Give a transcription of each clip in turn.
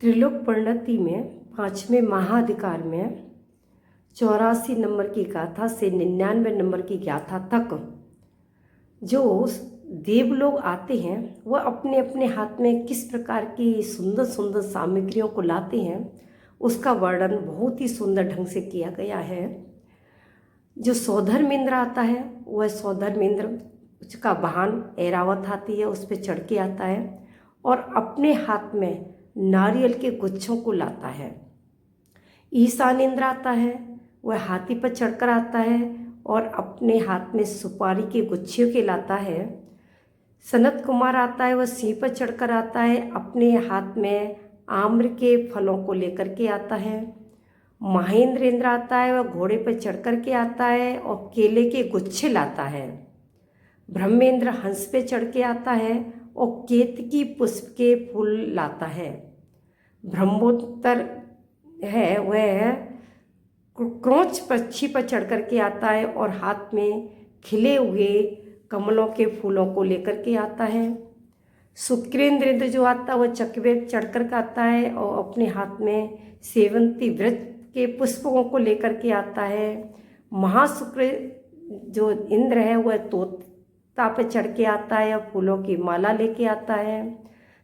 त्रिलोक परिणति में 5वें महाधिकार में 84 नंबर की गाथा से 99 नंबर की गाथा तक जो देव लोग आते हैं वह अपने अपने हाथ में किस प्रकार की सुंदर सुंदर सामग्रियों को लाते हैं, उसका वर्णन बहुत ही सुंदर ढंग से किया गया है। जो सौधर्मेंद्र आता है वह सौधर्मेंद्र उसका वाहन ऐरावत हाथी है, उस पर चढ़ के आता है और अपने हाथ में नारियल के गुच्छों को लाता है। ईशानेंद्र आता है, वह हाथी पर चढ़कर आता है और अपने हाथ में सुपारी के गुच्छे के लाता है। सनत कुमार आता है, वह सिंह पर चढ़कर आता है, अपने हाथ में आम्र के फलों को लेकर के आता है। महेंद्रेंद्र आता है, वह घोड़े पर चढ़कर के आता है और केले के गुच्छे लाता है। ब्रह्मेंद्र हंस पे चढ़ के आता है और केतकी पुष्प के फूल लाता है। ब्रह्मोत्तर है वह क्रोंच पक्षी पर चढ़ कर के आता है और हाथ में खिले हुए कमलों के फूलों को लेकर के आता है। शुक्रेंद्र जो आता है वह चकवे चढ़कर के आता है और अपने हाथ में सेवंती वृक्ष के पुष्पों को लेकर के आता है। महाशुक्र जो इंद्र है वह तोता पे चढ़ के आता है और फूलों की माला लेके आता है।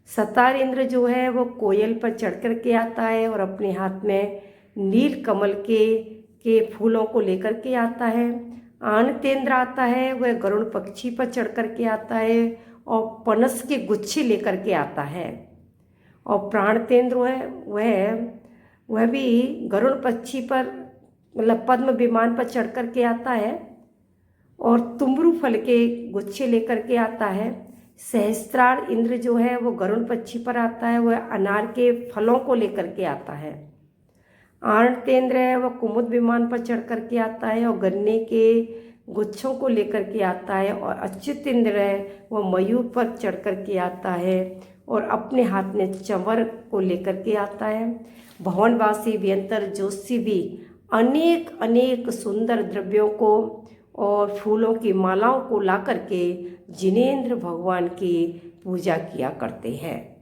सतार इंद्र जो है वो कोयल पर चढ़ कर के आता है और अपने हाथ में नील कमल के फूलों को लेकर के आता है। आनतेंद्र आता है, वह गरुड़ पक्षी पर चढ़ कर के आता है और पनस के गुच्छे लेकर के आता है। और प्राणतेंद्र है वह भी गरुड़ पक्षी पर मतलब पद्म विमान पर चढ़ कर के आता है और तुम्बरू फल के गुच्छे लेकर के आता है। सहस्त्रार इंद्र जो है वो गरुड़ पक्षी पर आता है, वह अनार के फलों को लेकर के आता है। आर्णतेंद्र है, वह कुमुद विमान पर चढ़ कर के आता है और गन्ने के गुच्छों को लेकर के आता है। और अच्युत इंद्र है, वह मयूर पर चढ़ कर के आता है और अपने हाथ में चंवर को लेकर के आता है। भवनवासी व्यंतर जोशी भी अनेक अनेक सुंदर द्रव्यों को और फूलों की मालाओं को ला करके जिनेंद्र भगवान की पूजा किया करते हैं।